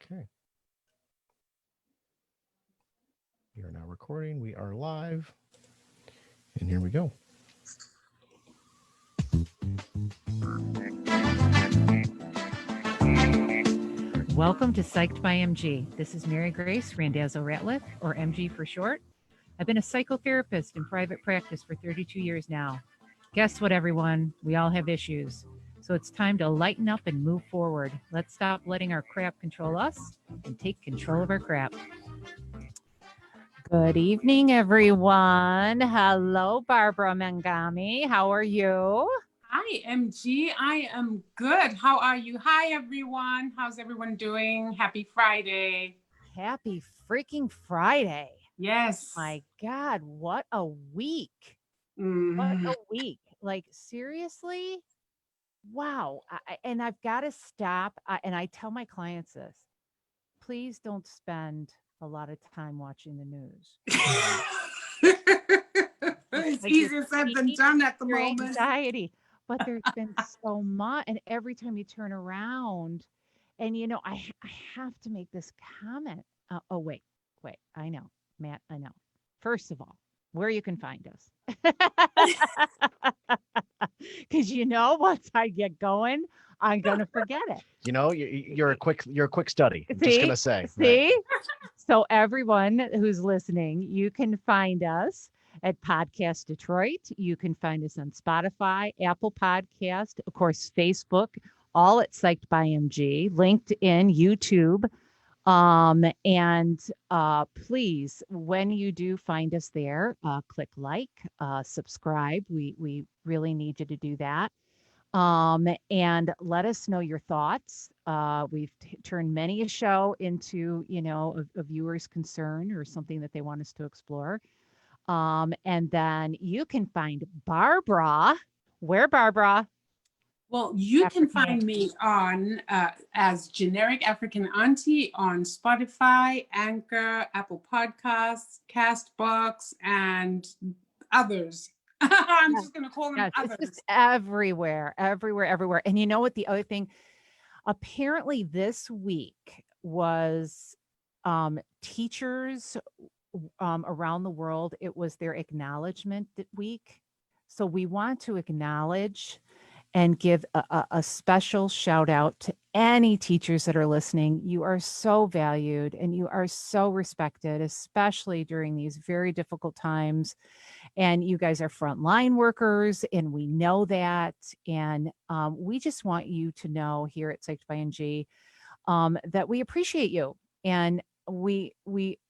Okay. We are now recording. We are live. And here we go. Welcome to Psyched by MG. This is Mary Grace Randazzo-Ratliff, or MG for short. I've been a psychotherapist in private practice for 32 years now. Guess what, everyone? We all have issues. So it's time to lighten up and move forward. Let's stop letting our crap control us and take control of our crap. Good evening, everyone. Hello, Barbara Mangami. How are you? Hi, MG. I am good. How are you? Hi, everyone. How's everyone doing? Happy Friday. Happy freaking Friday. Yes. My God, what a week. Mm. What a week. Like, seriously? Wow. And I've got to stop. And I tell my clients this, please don't spend a lot of time watching the news. It's easier said than done at the your moment. Anxiety. But there's been so much. And every time you turn around, and you know, I have to make this comment. Oh, wait. I know, Matt, I know. First of all, where you can find us. Because you know, once I get going, I'm gonna forget it. You know, you're a quick study. I'm See? just gonna say. See? Right. So everyone who's listening, you can find us at Podcast Detroit. You can find us on Spotify, Apple Podcast, of course, Facebook, all at Psyched by MG, LinkedIn, YouTube. And please, when you do find us there, click like, subscribe. We really need you to do that. And let us know your thoughts. We've turned many a show into, you know, a viewer's concern or something that they want us to explore. And then you can find Barbara. Where, Barbara? Well, you can find me on as Generic African Auntie on Spotify, Anchor, Apple Podcasts, Castbox, and others. I'm just going to call them others. It's just everywhere. And you know what? The other thing, apparently this week was teachers around the world. It was their acknowledgement week. So we want to acknowledge and give a special shout out to any teachers that are listening. You are so valued and you are so respected, especially during these very difficult times. And you guys are frontline workers, and we know that. And we just want you to know here at Psyched by NG that we appreciate you, and we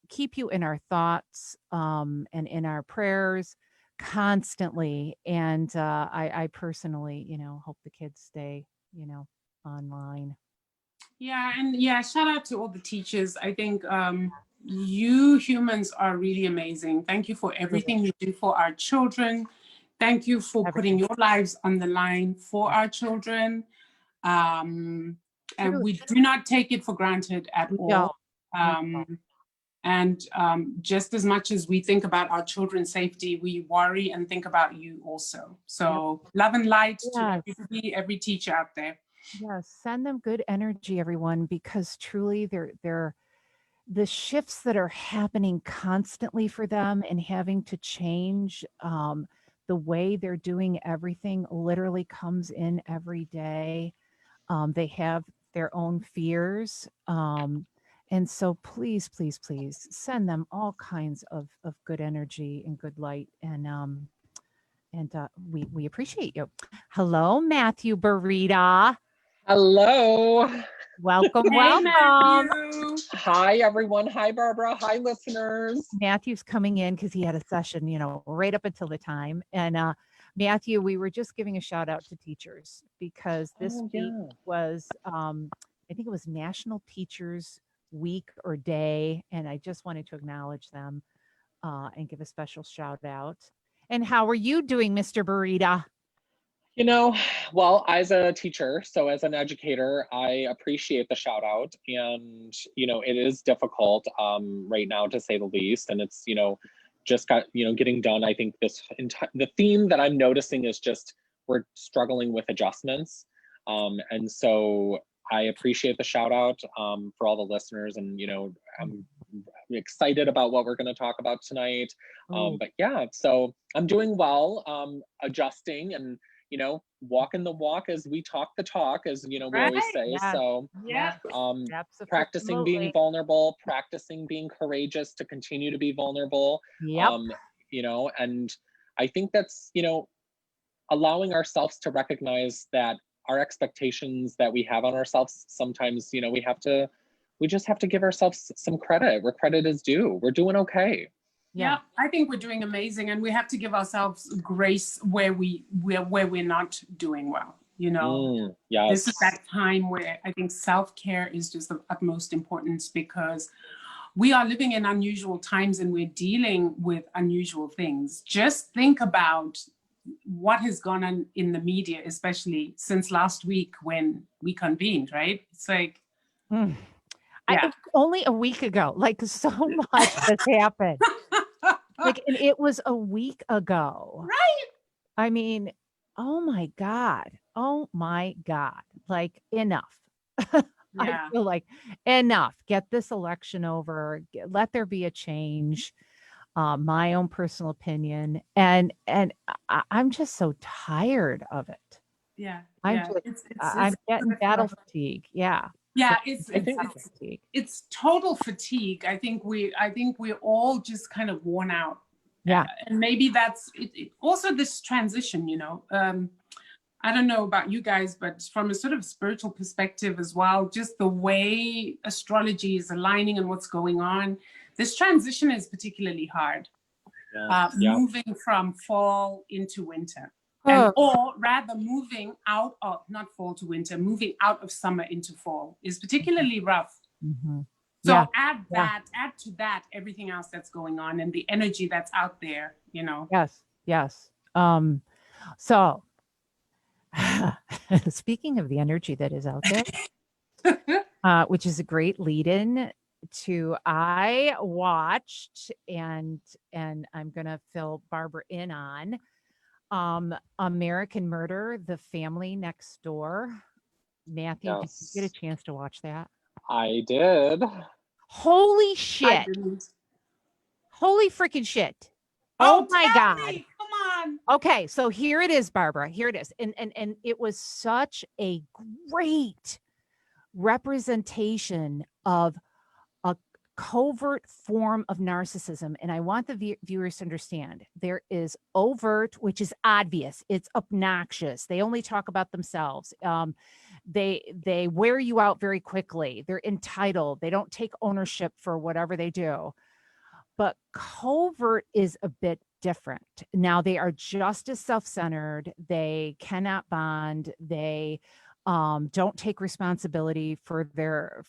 keep you in our thoughts and in our prayers constantly. And I personally, you know, hope the kids stay, you know, online. Yeah, and yeah, shout out to all the teachers. I think you humans are really amazing. Thank you for everything you do for our children. Thank you for putting your lives on the line for our children. And we do not take it for granted at all. And just as much as we think about our children's safety, we worry and think about you also. So love and light to everybody, every teacher out there. Yes, send them good energy, everyone, because truly they're the shifts that are happening constantly for them, and having to change the way they're doing everything literally comes in every day. They have their own fears. And so please send them all kinds of good energy and good light. And we appreciate you. Hello, Matthew Burita. Hello. Welcome. Matthew. Hi, everyone. Hi, Barbara. Hi, listeners. Matthew's coming in because he had a session, you know, right up until the time. And Matthew, we were just giving a shout out to teachers because this week was, I think it was National Teachers Week or Day. And I just wanted to acknowledge them and give a special shout out. And how are you doing, Mr. Burita? You know, well, as a teacher, so as an educator, I appreciate the shout out. And, you know, it is difficult right now, to say the least. And it's, you know, just got, you know, getting done. I think the theme that I'm noticing is just we're struggling with adjustments. And so I appreciate the shout out for all the listeners, and I'm excited about what we're going to talk about tonight. But yeah, so I'm doing well, adjusting and walking the walk as we talk the talk, as we always say. Yes. So Yeah. practicing being vulnerable, practicing being courageous to continue to be vulnerable. Yep. And I think that's allowing ourselves to recognize that our expectations that we have on ourselves, sometimes we just have to give ourselves some credit where credit is due. We're doing okay. Yeah, I think we're doing amazing, and we have to give ourselves grace where we're not doing well. Yes. This is that time where I think self-care is just of utmost importance, because we are living in unusual times and we're dealing with unusual things. Just think about what has gone on in the media, especially since last week when we convened, right? It's like, only a week ago, like so much has happened. Like, and it was a week ago. Right. I mean, oh my God. Like, enough. I feel like enough. Get this election over. Let there be a change. My own personal opinion. And I'm just so tired of it. Yeah. I'm getting battle fatigue. Yeah. Yeah, it's total fatigue. I think we're all just kind of worn out. Yeah. And maybe that's it. Also this transition, I don't know about you guys, but from a sort of spiritual perspective as well, just the way astrology is aligning and what's going on, this transition is particularly hard. Moving from fall into winter. Or rather moving out of, not fall to winter, moving out of summer into fall is particularly rough. Mm-hmm. So add to that, everything else that's going on and the energy that's out there, Yes. So speaking of the energy that is out there, which is a great lead-in to, I watched and I'm going to fill Barbara in on American Murder, The Family Next Door. Matthew, did you get a chance to watch that? I did. Holy shit. Holy freaking shit. Oh my God. Come on. Okay, so here it is, Barbara. Here it is. And it was such a great representation of a covert form of narcissism. And I want the viewers to understand there is overt, which is obvious. It's obnoxious. They only talk about themselves. They wear you out very quickly. They're entitled. They don't take ownership for whatever they do. But covert is a bit different. Now they are just as self-centered. They cannot bond. They don't take responsibility for their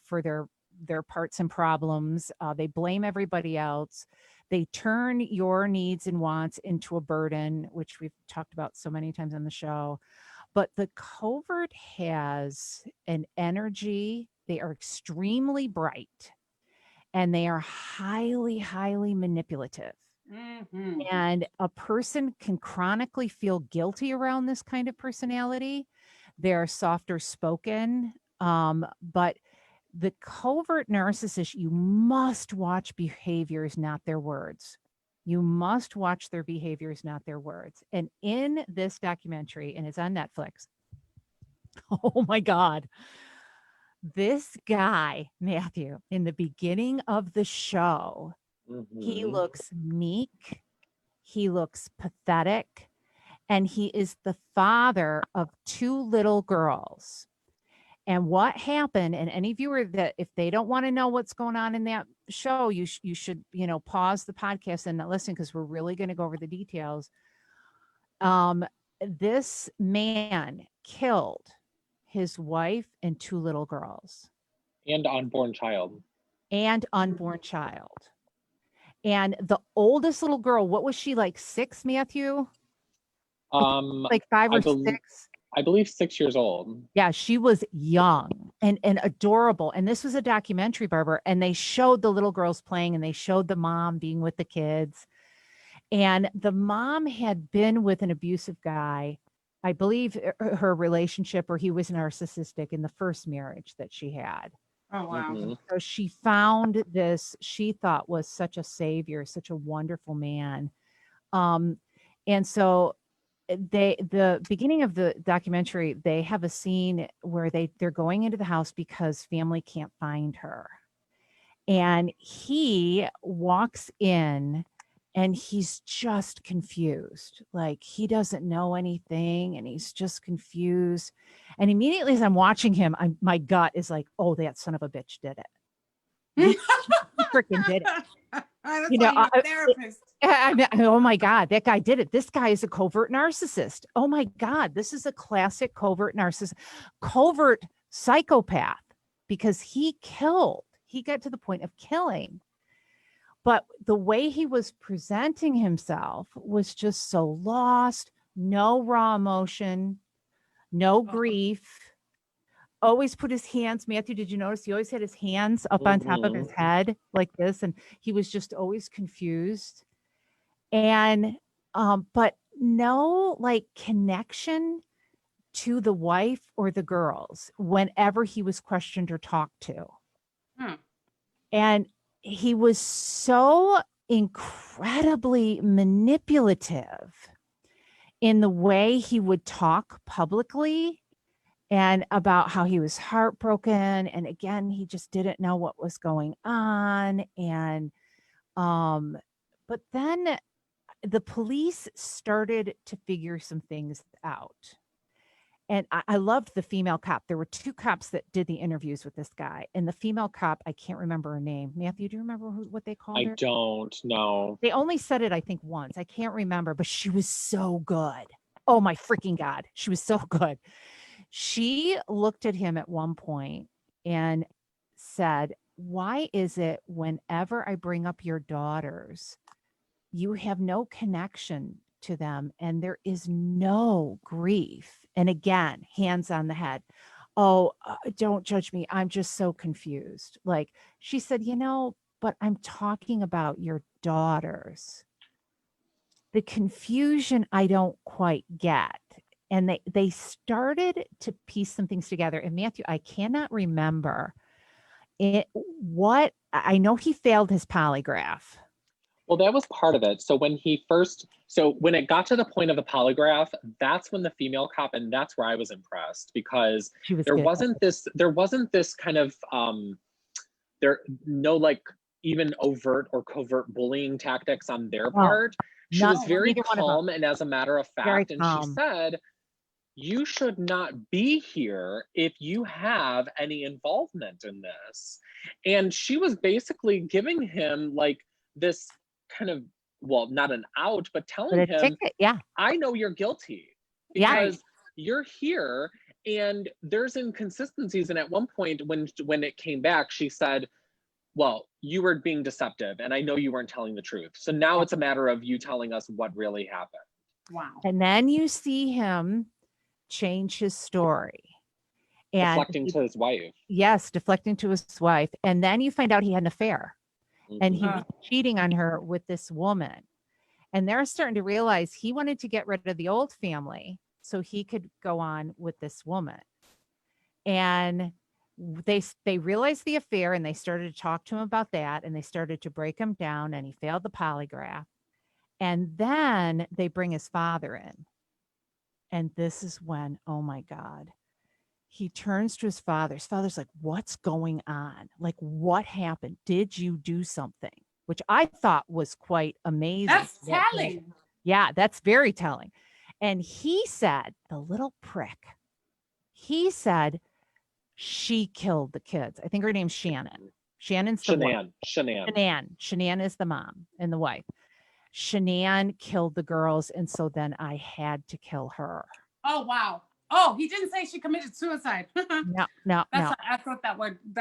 parts and problems. They blame everybody else. They turn your needs and wants into a burden, which we've talked about so many times on the show. But the covert has an energy. They are extremely bright and they are highly, highly manipulative. Mm-hmm. And a person can chronically feel guilty around this kind of personality. They're softer spoken, but the covert narcissist, you must watch behaviors, not their words. You must watch their behaviors, not their words. And in this documentary, and it's on Netflix, oh my God, this guy, Matthew, in the beginning of the show, he looks meek, he looks pathetic, and he is the father of 2 little girls. And what happened, and any viewer that if they don't want to know what's going on in that show, you should, pause the podcast and not listen, because we're really going to go over the details. This man killed his wife and 2 little girls. And unborn child. And the oldest little girl, what was she, like 6, Matthew? Like 5 or 6? I believe 6 years old. Yeah, she was young and adorable. And this was a documentary, Barbara, and they showed the little girls playing and they showed the mom being with the kids. And the mom had been with an abusive guy, I believe her relationship, or he was narcissistic in the first marriage that she had. Oh, wow. Mhm. So she found this, she thought was such a savior, such a wonderful man. And so the beginning of the documentary, they have a scene where they're going into the house because family can't find her. And he walks in and he's just confused. Like he doesn't know anything and he's just confused. And immediately as I'm watching him, my gut is like, oh, that son of a bitch did it. He freaking did it. That's You know, why you're a therapist. oh my God, that guy did it. This guy is a covert narcissist. Oh my God, this is a classic covert narcissist, covert psychopath, because he got to the point of killing. But the way he was presenting himself was just so lost, no raw emotion, no grief. Always put his hands, Matthew, did you notice he always had his hands up on top of his head like this? And he was just always confused. And, but no like connection to the wife or the girls whenever he was questioned or talked to. And he was so incredibly manipulative in the way he would talk publicly and about how he was heartbroken. And again, he just didn't know what was going on. And, but then the police started to figure some things out. And I loved the female cop. There were 2 cops that did the interviews with this guy. And the female cop, I can't remember her name. Matthew, do you remember what they called her? I don't know. They only said it, I think, once. I can't remember, but she was so good. Oh my freaking God. She was so good. She looked at him at one point and said, why is it whenever I bring up your daughters, you have no connection to them and there is no grief? And again, hands on the head. Oh, don't judge me. I'm just so confused. Like she said, but I'm talking about your daughters. The confusion I don't quite get. And they started to piece some things together. And Matthew, I cannot remember what I know he failed his polygraph. Well, that was part of it. So when it got to the point of the polygraph, that's when the female cop, and that's where I was impressed, because there wasn't this kind of like even overt or covert bullying tactics on their part. She was very calm, and as a matter of fact, and she said, you should not be here if you have any involvement in this. And she was basically giving him like this kind of, well, not an out, but telling him, I know you're guilty because you're here and there's inconsistencies. And at one point when it came back, she said, well, you were being deceptive and I know you weren't telling the truth. So now it's a matter of you telling us what really happened. Wow. And then you see him change his story. And deflecting to his wife. Yes, deflecting to his wife. And then you find out he had an affair. And he was cheating on her with this woman. And they're starting to realize he wanted to get rid of the old family so he could go on with this woman. And they realized the affair and they started to talk to him about that. And they started to break him down and he failed the polygraph. And then they bring his father in. And this is when, oh my God, he turns to his father. His father's like, what's going on? Like, what happened? Did you do something? Which I thought was quite amazing. That's telling. Yeah, that's very telling. And he said, the little prick, he said, she killed the kids. I think her name's Shannon. Shannon's the wife. Shanann is the mom and the wife. Shanann killed the girls, and so then I had to kill her. Oh, wow. Oh, he didn't say she committed suicide. No. I thought that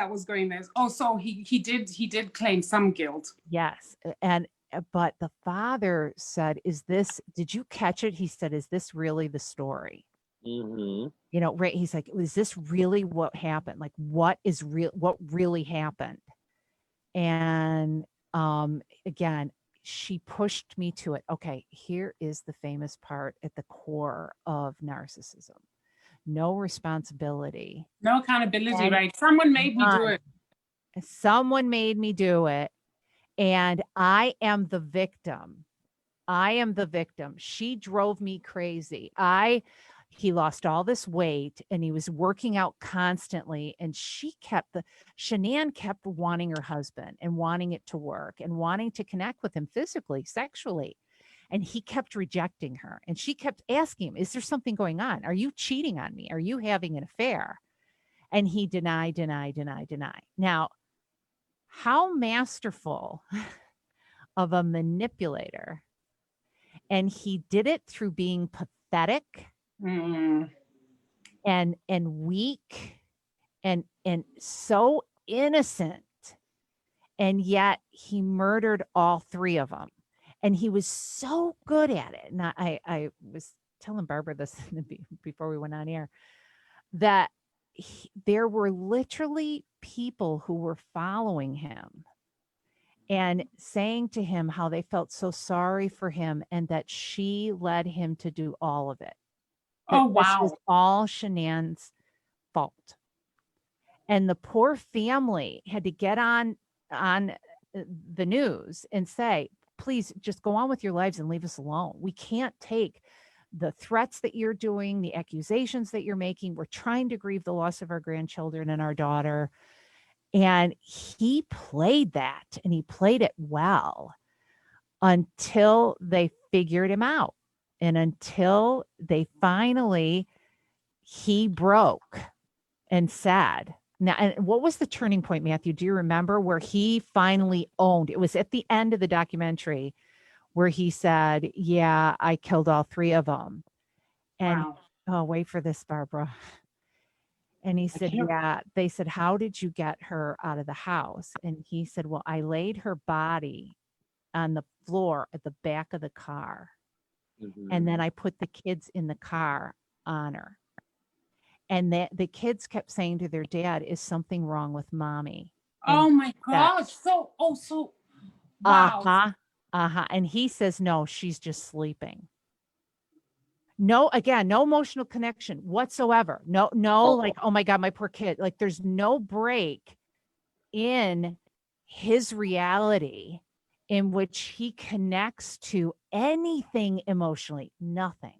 was going there. Oh, so he did claim some guilt. Yes, but the father said, did you catch it? He said, is this really the story? Mm-hmm. Right. He's like, is this really what happened? Like, what really happened? And again, she pushed me to it. Okay, here is the famous part at the core of narcissism. No responsibility. No accountability, And right? Someone made me do none. it. Someone made me do it, and I am the victim. I am the victim. She drove me crazy. He lost all this weight and he was working out constantly. And Shanann kept wanting her husband and wanting it to work and wanting to connect with him physically, sexually. And he kept rejecting her. And she kept asking him, is there something going on? Are you cheating on me? Are you having an affair? And he deny. Now, how masterful of a manipulator. And he did it through being pathetic Mm. and weak and so innocent. And yet he murdered all three of them. And he was so good at it. And I was telling Barbara this before we went on air, that there were literally people who were following him and saying to him how they felt so sorry for him and that she led him to do all of it. Oh, This was wow. all Shanann's fault. And the poor family had to get on the news and say, please just go on with your lives and leave us alone. We can't take the threats that you're doing, the accusations that you're making. We're trying to grieve the loss of our grandchildren and our daughter. And he played that, and he played it well until they figured him out. And until they finally, he broke and said, now, and what was the turning point, Matthew? Do you remember where he finally owned? It was at the end of the documentary where he said, yeah, I killed all three of them. And, Wow. oh, wait for this, Barbara. And he said, yeah. They said, how did you get her out of the house? And he said, well, I laid her body on the floor at the back of the car. And then I put the kids in the car on her. And the kids kept saying to their dad, is something wrong with mommy? And Oh my gosh. So wow. And he says, no, she's just sleeping. No, again, no emotional connection whatsoever. No, like, oh my God, my poor kid. Like, there's no break in his reality in which he connects to anything emotionally, nothing.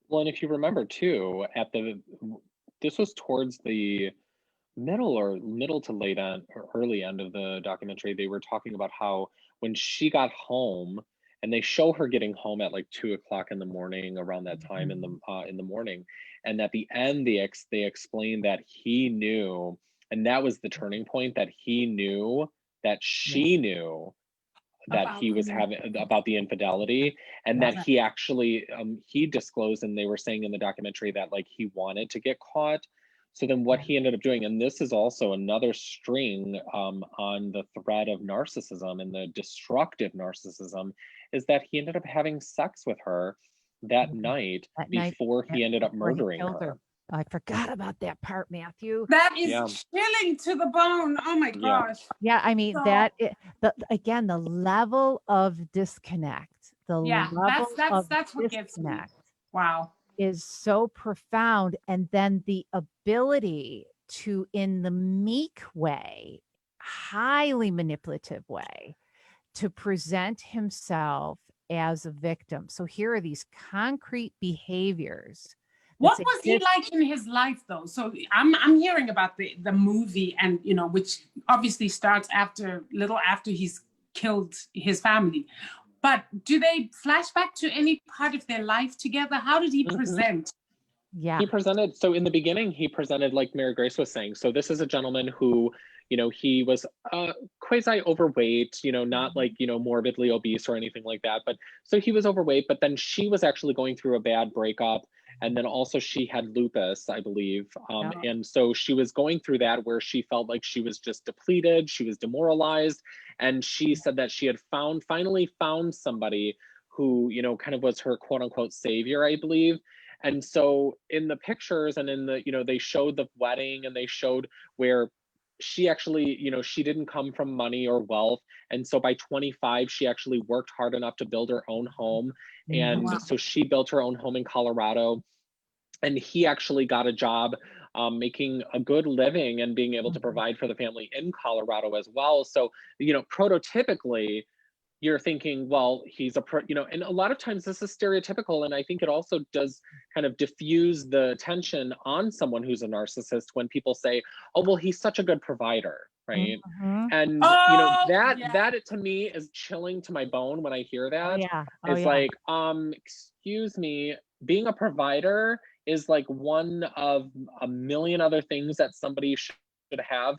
Well, and if you remember too, this was towards the middle to late end or early end of the documentary. They were talking about how when she got home, and they show her getting home at like 2 o'clock in the morning, around that time in the morning, and at the end they explained that he knew, and that was the turning point, that he knew that she knew that he was having about the infidelity, and that he actually he disclosed, and they were saying in the documentary that like he wanted to get caught. So then what he ended up doing, and this is also another string on the thread of narcissism and the destructive narcissism, is that he ended up having sex with her that night before he ended up murdering her. I forgot about that part, Matthew. That is chilling to the bone. Oh my gosh. Yeah, I mean, again, the level of disconnect, that's what gets me. Wow. Is so profound. And then the ability to, in the meek way, highly manipulative way, to present himself as a victim. So here are these concrete behaviors. What was he like in his life, though? So I'm hearing about the movie, and which obviously starts little after he's killed his family. But do they flash back to any part of their life together? How did he present? Yeah, he presented. So in the beginning, he presented like Mary Grace was saying. So this is a gentleman who, he was quasi overweight, not like, morbidly obese or anything like that. But so he was overweight, but then she was actually going through a bad breakup. And then also she had lupus, I believe. And so she was going through that, where she felt like she was just depleted, she was demoralized. And she said that she had finally found somebody who, kind of was her quote unquote savior, I believe. And so in the pictures and in the, they showed the wedding, and they showed where she actually, you know, she didn't come from money or wealth. And so by 25, she actually worked hard enough to build her own home. And Wow. so she built her own home in Colorado. And he actually got a job making a good living and being able to provide for the family in Colorado as well. So, you know, prototypically, you're thinking, well, he's a you know, and a lot of times this is stereotypical, and I think it also does kind of diffuse the attention on someone who's a narcissist when people say, oh, well, he's such a good provider, right? And you know, Oh, that yeah. that to me is chilling to my bone when I hear Oh, that. yeah. It's like, excuse me, being a provider is like one of a million other things that somebody should have,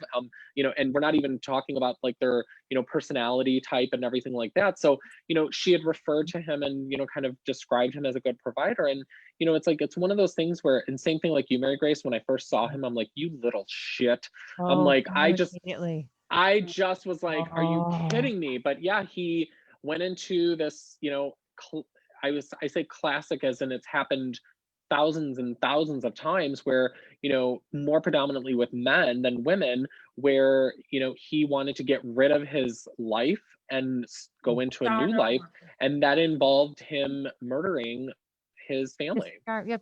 you know, and we're not even talking about like their, you know, personality type and everything like that. So, you know, she had referred to him and, you know, kind of described him as a good provider. And, you know, it's like, it's one of those things where, and same thing like you, Mary Grace, when I first saw him, I'm like, you little shit. I'm like, I just was like, are you kidding me? But yeah, he went into this, you know, I say classic as in it's happened thousands and thousands of times where, you know, more predominantly with men than women, where, you know, he wanted to get rid of his life and go into a new life. And that involved him murdering his family.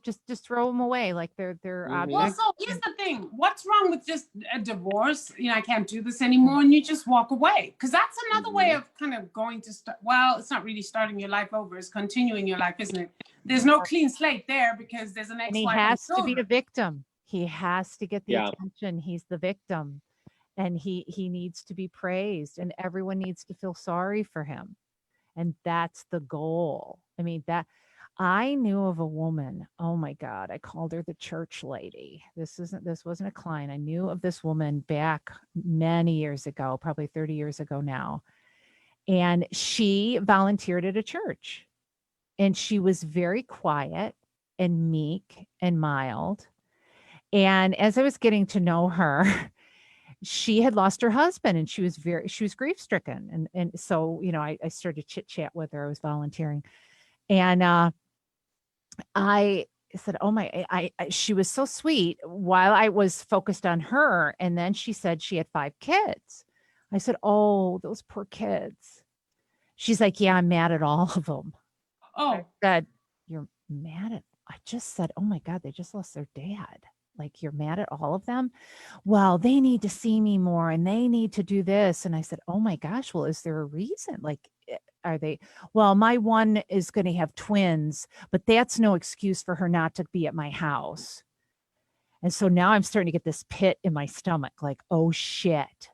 Just throw them away like they're Well, objects. so here's the thing. What's wrong with just a divorce? You know, I can't do this anymore, and you just walk away. Because that's another way of kind of going to start. Well, it's not really starting your life over. It's continuing your life, isn't it? There's no clean slate there because there's an ex-wife. And he has to be a victim. He has to get the attention. He's the victim. And he needs to be praised, and everyone needs to feel sorry for him. And that's the goal. I mean, that I knew of a woman. Oh my God. I called her the church lady. This wasn't a client. I knew of this woman back many years ago, probably 30 years ago now. And she volunteered at a church, and she was very quiet and meek and mild. And as I was getting to know her, she had lost her husband, and she was grief stricken. And so, you know, I started chit chat with her. I was volunteering, and I said, oh my, she was so sweet while I was focused on her. And then she said she had 5 kids. I said, oh, those poor kids. She's like, yeah, I'm mad at all of them. Oh, I said, you're mad at, I just said, oh my God, they just lost their dad. Like, you're mad at all of them? Well, they need to see me more and they need to do this. And I said, oh my gosh, well, is there a reason? Like, are they, well, my one is going to have twins, but that's no excuse for her not to be at my house. And so now I'm starting to get this pit in my stomach, like, oh shit,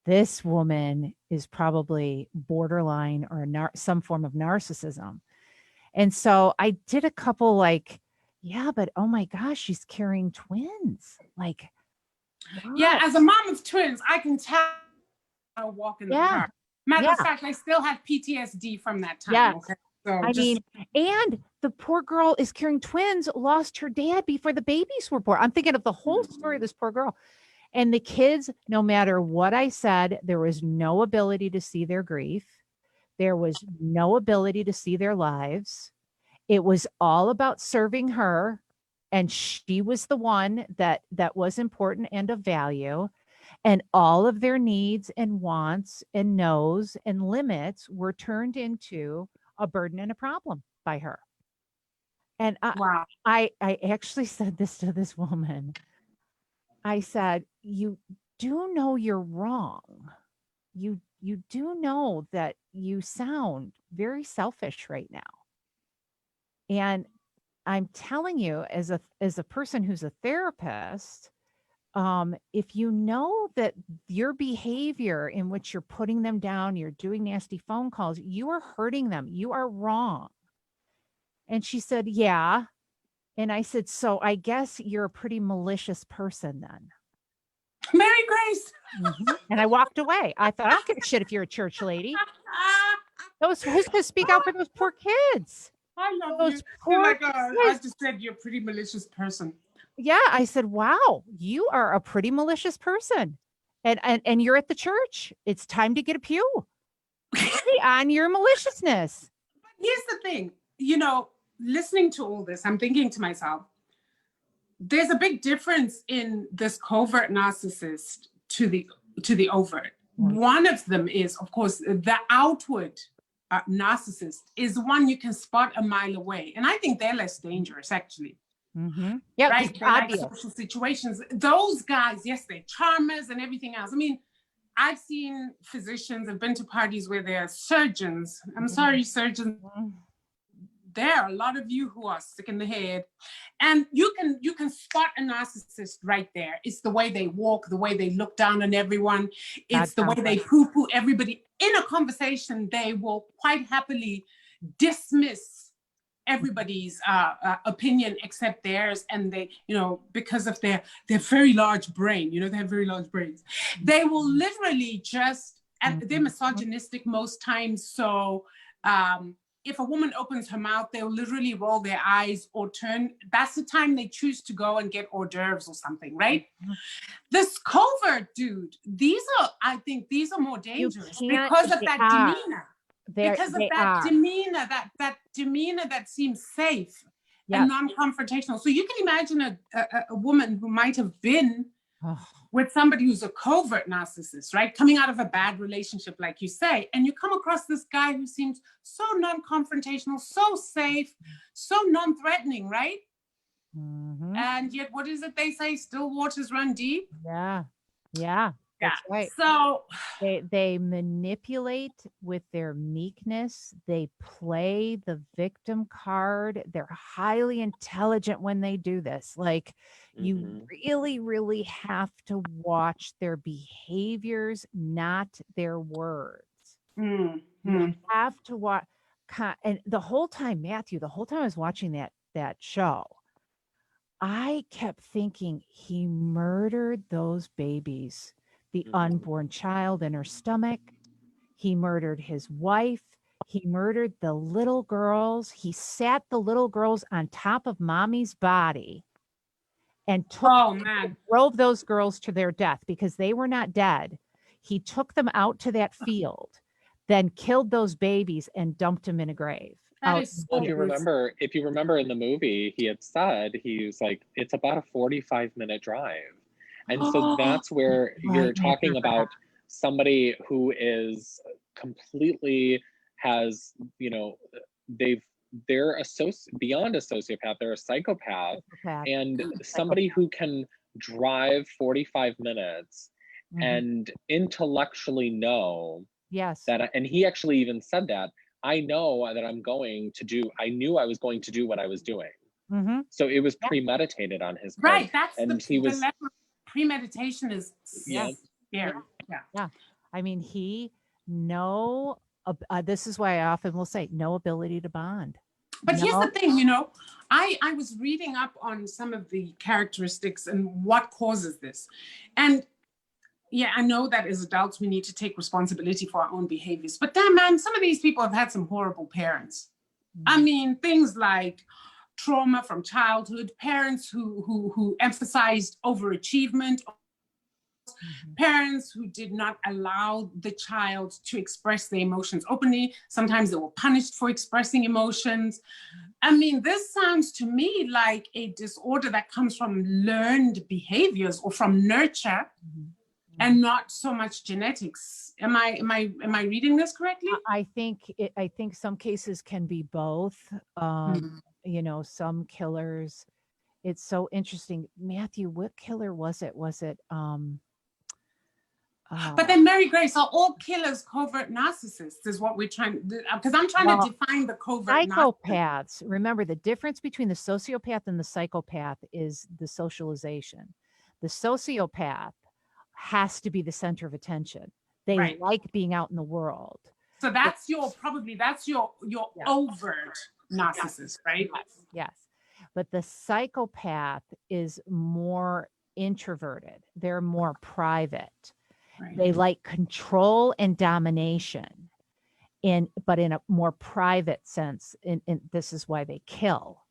this woman is probably borderline or some form of narcissism. And so I did a couple like, yeah, but oh my gosh, she's carrying twins. Like, wow. Yeah, as a mom of twins, I can tell I walk in the car. Matter of fact, I still have PTSD from that time. Yes. Okay? So I mean, and the poor girl is carrying twins, lost her dad before the babies were born. I'm thinking of the whole story of this poor girl. And the kids, no matter what I said, there was no ability to see their grief. There was no ability to see their lives. It was all about serving her. And she was the one that was important and of value. And all of their needs and wants and no's and limits were turned into a burden and a problem by her. And wow. I actually said this to this woman. I said, you do know you're wrong. You do know that you sound very selfish right now. And I'm telling you, as a person who's a therapist, if you know that your behavior in which you're putting them down, you're doing nasty phone calls, you are hurting them. You are wrong. And she said, yeah. And I said, so I guess you're a pretty malicious person then. Mary Grace. And I walked away. I thought, I don't give a shit if you're a church lady. Who's going to speak out for those poor kids? I love those you. Poor like, I just said you're a pretty malicious person. Yeah, I said, wow, you are a pretty malicious person. And you're at the church. It's time to get a pew on your maliciousness. But here's the thing, you know, listening to all this, I'm thinking to myself, there's a big difference in this covert narcissist to the overt. Right. One of them is, of course, the outward narcissist is one you can spot a mile away, and I think they're less dangerous, actually. Mm-hmm. Yeah, Right? They like social situations. Those guys, yes, they're charmers and everything else. I mean, I've seen physicians, I've been to parties where they're surgeons. I'm sorry, surgeons. There are a lot of you who are sick in the head, and you can spot a narcissist right there. It's the way they walk, the way they look down on everyone. It's the way they poo-poo everybody. In a conversation, they will quite happily dismiss everybody's opinion except theirs, and they, because of their very large brain, they have very large brains. They will literally just, and they're misogynistic most times. So if a woman opens her mouth, they'll literally roll their eyes or turn. That's the time they choose to go and get hors d'oeuvres or something, right? This covert dude, I think these are more dangerous because of that demeanor. Because of that demeanor, that demeanor that seems safe and non-confrontational. So you can imagine a woman who might have been with somebody who's a covert narcissist, right? Coming out of a bad relationship, like you say, and you come across this guy who seems so non-confrontational, so safe, so non-threatening, right? Mm-hmm. And yet, what is it they say? Still waters run deep. Yeah. That's right. So they manipulate with their meekness. They play the victim card. They're highly intelligent when they do this. Like you really, really have to watch their behaviors, not their words. You have to watch. And the whole time, Matthew, the whole time I was watching that show, I kept thinking he murdered those babies. The unborn child in her stomach. He murdered his wife. He murdered the little girls. He sat the little girls on top of mommy's body and drove those girls to their death because they were not dead. He took them out to that field, then killed those babies and dumped them in a grave. If you remember in the movie, he had said, he was like, it's about a 45-minute drive. And so that's where you're talking about somebody who is completely has, they're beyond a sociopath, they're a psychopath. And somebody who can drive 45 minutes and intellectually know that, and he actually even said that, I know that I knew I was going to do what I was doing. So it was premeditated on his part. Right, that's the level of premeditation is scary. Yeah. I mean, this is why I often will say no ability to bond. But here's the thing, I was reading up on some of the characteristics and what causes this. And I know that as adults, we need to take responsibility for our own behaviors. But damn, man, some of these people have had some horrible parents. I mean, things like trauma from childhood, parents who emphasized overachievement, parents who did not allow the child to express their emotions openly. Sometimes they were punished for expressing emotions. I mean, this sounds to me like a disorder that comes from learned behaviors or from nurture. And not so much genetics. Am I reading this correctly? I think some cases can be both. Some killers. It's so interesting, Matthew. What killer was it? Was it? But then, Mary Grace, are all killers covert narcissists? Is what we're trying to, because I'm trying to define the covert psychopaths. Remember, the difference between the sociopath and the psychopath is the socialization. The sociopath has to be the center of attention. They like being out in the world. So that's your overt narcissist, right? Yes. But the psychopath is more introverted. They're more private. They like control and domination, but in a more private sense. And this is why they kill.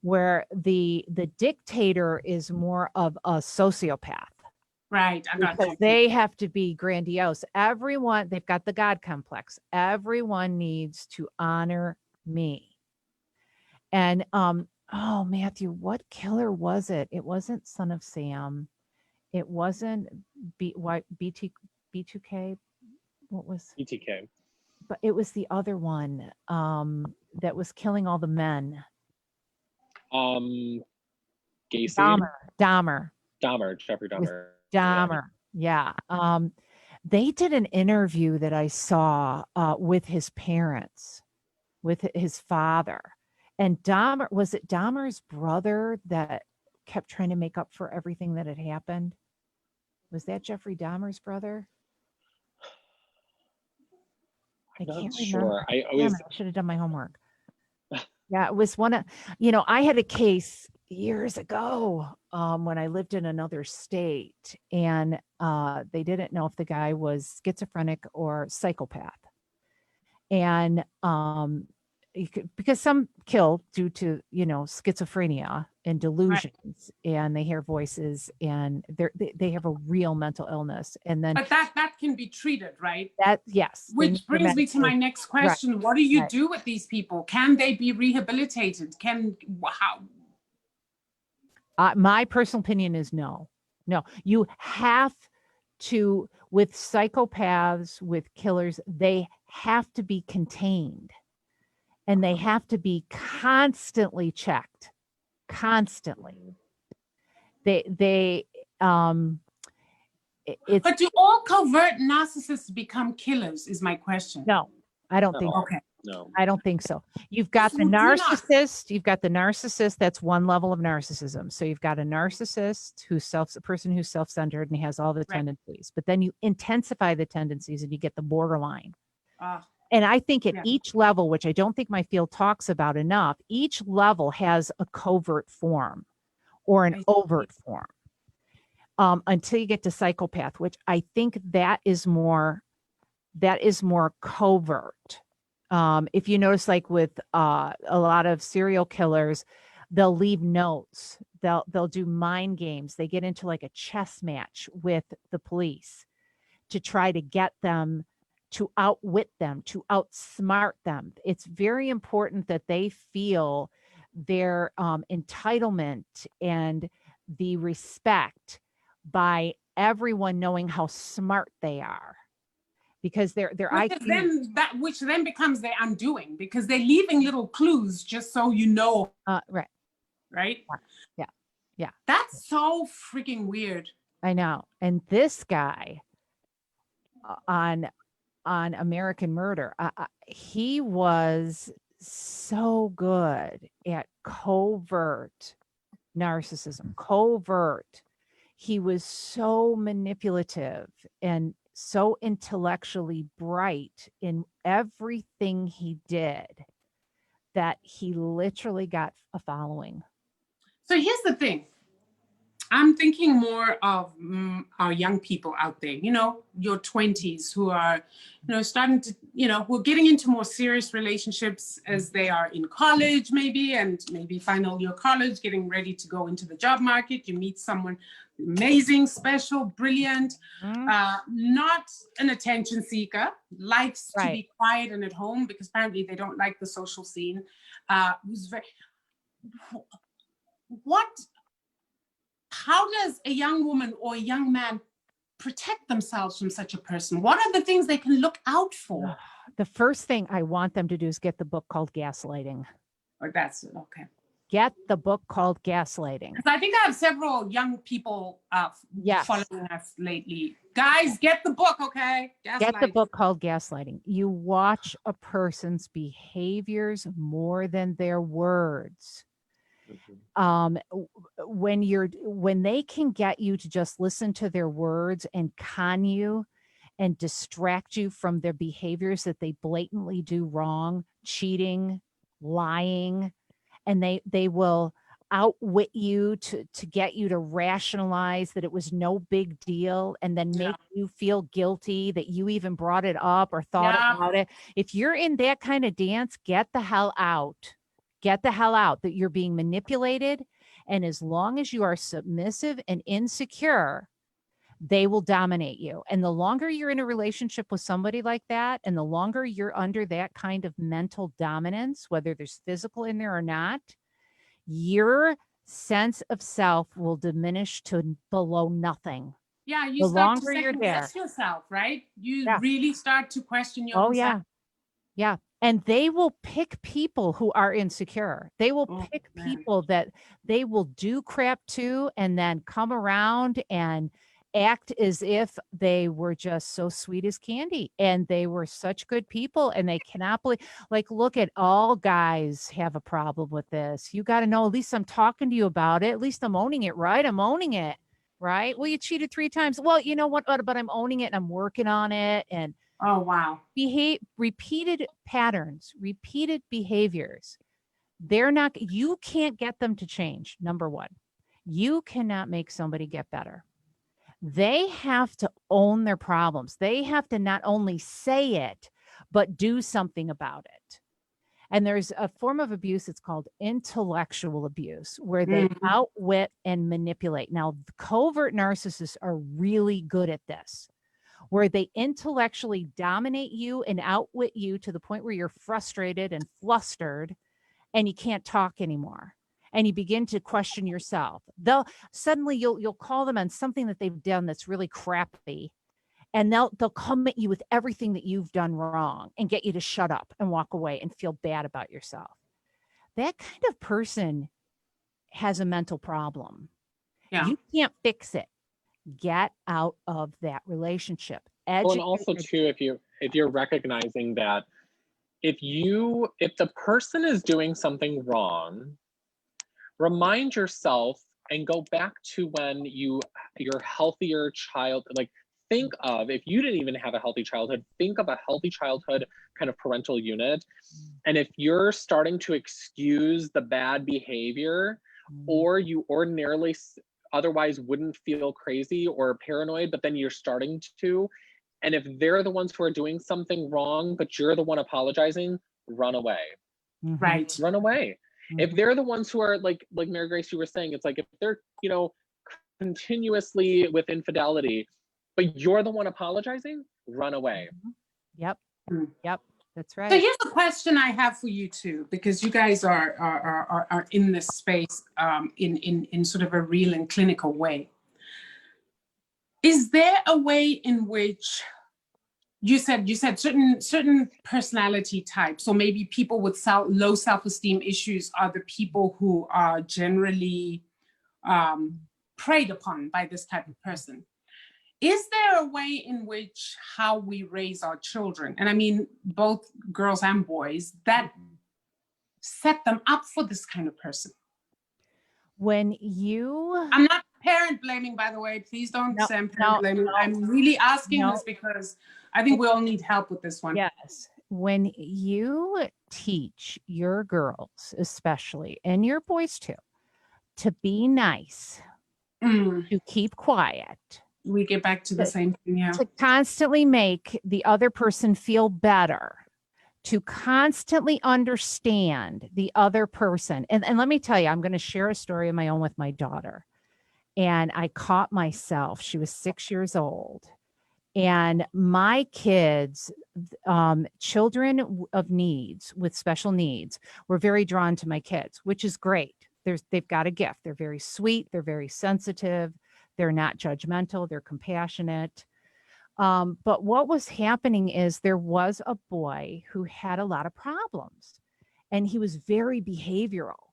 Where the dictator is more of a sociopath. Right. I got you. They have to be grandiose. They've got the God complex. Everyone needs to honor me. And Matthew, what killer was it? It wasn't Son of Sam. It wasn't B2K. What was? ETK. But it was the other one that was killing all the men. Gacy. Dahmer. Jeffrey With Dahmer. Dahmer. Yeah. They did an interview that I saw with his parents, with his father. And Dahmer, was it Dahmer's brother that kept trying to make up for everything that had happened? Was that Jeffrey Dahmer's brother? I I'm can't not remember. sure. I Damn always it, I should have done my homework. Yeah, it was one of, I had a case years ago when I lived in another state, and they didn't know if the guy was schizophrenic or psychopath. And because some kill due to, schizophrenia and delusions, and they hear voices, and they have a real mental illness. And then But that can be treated, right? yes. Which brings me to my next question. What do you do with these people? Can they be rehabilitated? How? My personal opinion is no. You have to, with psychopaths, with killers, they have to be contained, and they have to be constantly checked. Constantly. But do all covert narcissists become killers is my question. No, I don't think so. Okay. No. I don't think so. You've got the narcissist. That's one level of narcissism. So you've got a narcissist a person who's self-centered and has all the tendencies, but then you intensify the tendencies and you get the borderline. And I think at each level, which I don't think my field talks about enough, each level has a covert form or an overt form until you get to psychopath, which I think that is more covert. If you notice, like with a lot of serial killers, they'll leave notes. They'll do mind games. They get into like a chess match with the police to try to get them to outwit them, to outsmart them. It's very important that they feel their entitlement and the respect by everyone knowing how smart they are. Because their IQ, which then becomes their undoing, because they're leaving little clues just so you know. Right. Yeah. That's so freaking weird. I know. And this guy on American Murder, he was so good at covert narcissism. He was so manipulative and so intellectually bright in everything he did that he literally got a following. So here's the thing. I'm thinking more of our young people out there, your 20s who are, starting to, who are getting into more serious relationships as they are in college, maybe, and maybe final year college, getting ready to go into the job market. You meet someone amazing, special, brilliant, not an attention seeker, likes to be quiet and at home because apparently they don't like the social scene. How does a young woman or a young man protect themselves from such a person? What are the things they can look out for? The first thing I want them to do is get the book called Gaslighting. That's it. Okay. Get the book called Gaslighting. I think I have several young people following us lately. Guys, get the book, okay? Get the book called Gaslighting. You watch a person's behaviors more than their words. When they can get you to just listen to their words and con you and distract you from their behaviors that they blatantly do wrong, cheating, lying, and they will outwit you to get you to rationalize that it was no big deal and then make you feel guilty that you even brought it up or thought about it. If you're in that kind of dance, get the hell out. Get the hell out, that you're being manipulated. And as long as you are submissive and insecure, they will dominate you. And the longer you're in a relationship with somebody like that, and the longer you're under that kind of mental dominance, whether there's physical in there or not, your sense of self will diminish to below nothing. Yeah, you The start to longer you're second there. guess yourself, right? You Yeah. really start to question your Oh, own yeah. self. Yeah. And they will pick people who are insecure. They will Oh, pick man. people that they will do crap to and then come around and act as if they were just so sweet as candy and they were such good people and they cannot believe, like, look at all guys have a problem with this. You got to know, at least I'm talking to you about it. At least I'm owning it, right? I'm owning it, right? Well, you cheated 3 times. Well, you know what? But I'm owning it and I'm working on it. And Oh, wow. repeated patterns, repeated behaviors. You can't get them to change. Number one, you cannot make somebody get better. They have to own their problems. They have to not only say it, but do something about it. And there's a form of abuse, it's called intellectual abuse, where they outwit and manipulate. Now, covert narcissists are really good at this, where they intellectually dominate you and outwit you to the point where you're frustrated and flustered and you can't talk anymore. And you begin to question yourself. You'll call them on something that they've done that's really crappy. And they'll come at you with everything that you've done wrong and get you to shut up and walk away and feel bad about yourself. That kind of person has a mental problem. Yeah. You can't fix it. Get out of that relationship. Well, and also too, if you're recognizing that if the person is doing something wrong, remind yourself and go back to when your healthier child, like, think of, if you didn't even have a healthy childhood, think of a healthy childhood kind of parental unit. And if you're starting to excuse the bad behavior, or you ordinarily otherwise wouldn't feel crazy or paranoid, but then you're starting to, and if they're the ones who are doing something wrong, but you're the one apologizing, run away. Right. Run away. If they're the ones who are like Mary Grace, you were saying, it's like if they're, continuously with infidelity, but you're the one apologizing, run away. Yep. Yep. That's right. So here's a question I have for you too, because you guys are in this space in sort of a real and clinical way. Is there a way in which you said certain personality types, or maybe people with low self-esteem issues are the people who are generally preyed upon by this type of person? Is there a way in which how we raise our children, and I mean both girls and boys, that set them up for this kind of person? When you... I'm not parent blaming, by the way. Please don't say I'm parent blaming. I'm really asking this because I think we all need help with this one. Yes. When you teach your girls, especially, and your boys too, to be nice, to keep quiet, we get back to the same thing, yeah. To constantly make the other person feel better, to constantly understand the other person. And let me tell you, I'm going to share a story of my own with my daughter. And I caught myself. She was 6 years old. And my kids, children of needs with special needs, were very drawn to my kids, which is great. They've got a gift. They're very sweet. They're very sensitive. They're not judgmental. They're compassionate. But what was happening is there was a boy who had a lot of problems, and he was very behavioral,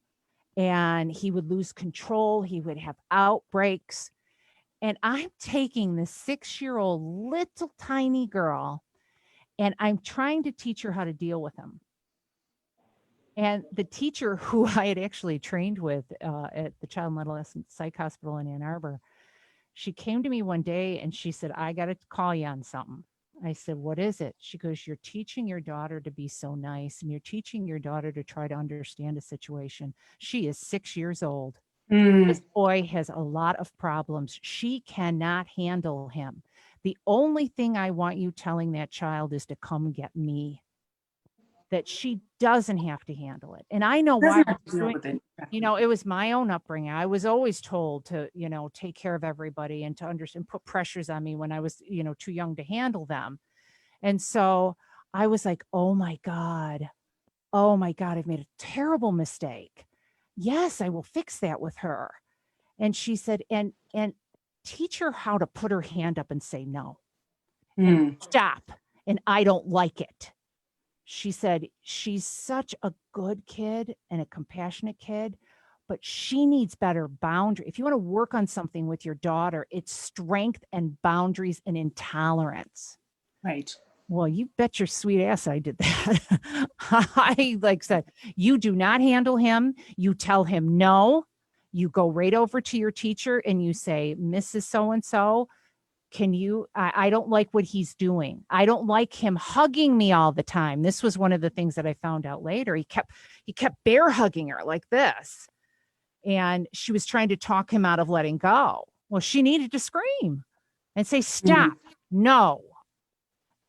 and he would lose control. He would have outbreaks. And I'm taking this 6-year-old little tiny girl, and I'm trying to teach her how to deal with him. And the teacher who I had actually trained with at the Child and Adolescent Psych Hospital in Ann Arbor, she came to me one day and she said, I got to call you on something. I said, what is it? She goes, you're teaching your daughter to be so nice, and you're teaching your daughter to try to understand a situation. She is 6 years old. This boy has a lot of problems. She cannot handle him. The only thing I want you telling that child is to come get me, that she doesn't have to handle it. And I know why I was doing it. It was my own upbringing. I was always told to, take care of everybody and to understand, put pressures on me when I was, too young to handle them. And so I was like, oh my God, I've made a terrible mistake. Yes, I will fix that with her. And she said, and teach her how to put her hand up and say no. Mm. Stop. And I don't like it. She said she's such a good kid and a compassionate kid, but she needs better boundary. If you want to work on something with your daughter, it's strength and boundaries and intolerance. Right. Well, you bet your sweet ass I did that. I like said, you do not handle him. You tell him no. You go right over to your teacher and you say, Mrs. So-and-so, can you, I don't like what he's doing. I don't like him hugging me all the time. This was one of the things that I found out later. He kept bear hugging her like this. And she was trying to talk him out of letting go. Well, she needed to scream and say, stop, no.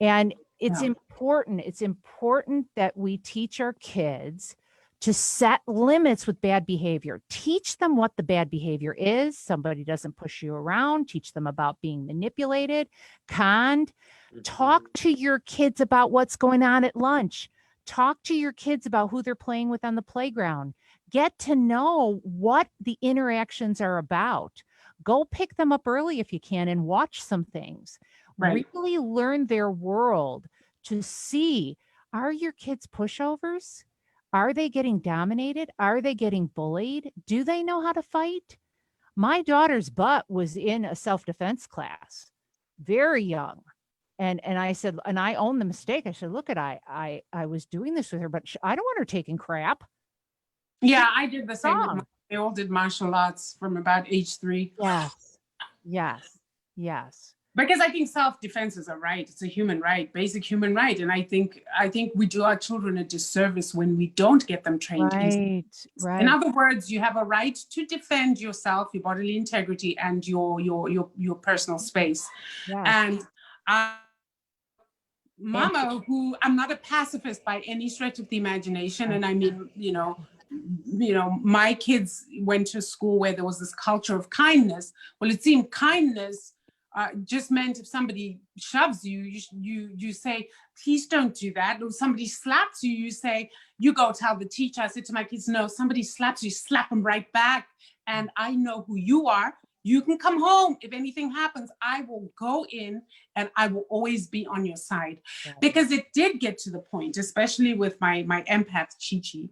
And it's important. It's important that we teach our kids to set limits with bad behavior. Teach them what the bad behavior is. Somebody doesn't push you around. Teach them about being manipulated, conned. Talk to your kids about what's going on at lunch. Talk to your kids about who they're playing with on the playground. Get to know what the interactions are about. Go pick them up early if you can and watch some things. Right. Really learn their world to see, are your kids pushovers? Are they getting dominated? Are they getting bullied? Do they know how to fight? My daughter's butt was in a self-defense class, very young. And I said, and I own the mistake. I said, look at, I was doing this with her, but I don't want her taking crap. Yeah, I did the same. Wrong. They all did martial arts from about age 3. Yes, yes, yes. Because I think self-defense is a right. It's a human right, basic human right. And I think we do our children a disservice when we don't get them trained. Right, right. In other words, you have a right to defend yourself, your bodily integrity, and your personal space. Yes. And Mama, who I'm not a pacifist by any stretch of the imagination, and I mean, my kids went to school where there was this culture of kindness. Well, it seemed kindness just meant if somebody shoves you, you say, please don't do that. Or somebody slaps you, you say, you go tell the teacher. I said to my kids, no, somebody slaps you, slap them right back. And I know who you are. You can come home. If anything happens, I will go in and I will always be on your side. Yeah. Because it did get to the point, especially with my empath, Chi-Chi,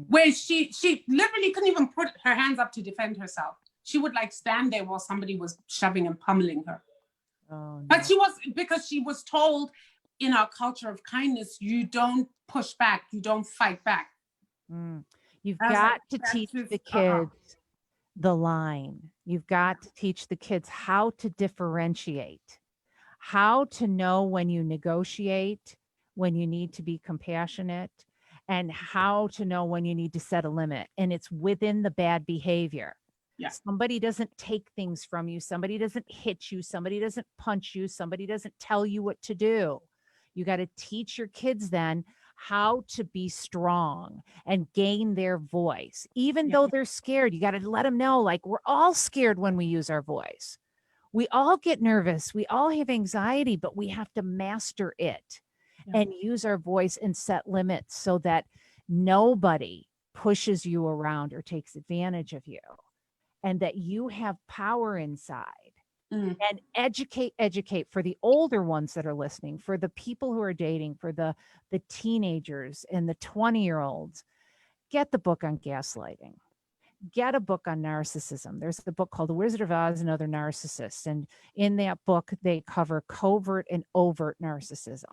where she literally couldn't even put her hands up to defend herself. She would like stand there while somebody was shoving and pummeling her. Oh, no. But because she was told in our culture of kindness, you don't push back, you don't fight back. You've got to teach the kids the line. You've got to teach the kids how to differentiate, how to know when you negotiate, when you need to be compassionate, and how to know when you need to set a limit. And it's within the bad behavior. Yeah. Somebody doesn't take things from you. Somebody doesn't hit you. Somebody doesn't punch you. Somebody doesn't tell you what to do. You got to teach your kids then how to be strong and gain their voice. Even though they're scared, you got to let them know, like, we're all scared when we use our voice. We all get nervous. We all have anxiety, but we have to master it and use our voice and set limits so that nobody pushes you around or takes advantage of you, and that you have power inside. And educate for the older ones that are listening, for the people who are dating, for the teenagers and the 20-year-olds. Get the book on gaslighting. Get a book on narcissism. There's the book called The Wizard of Oz and Other Narcissists. And in that book, they cover covert and overt narcissism.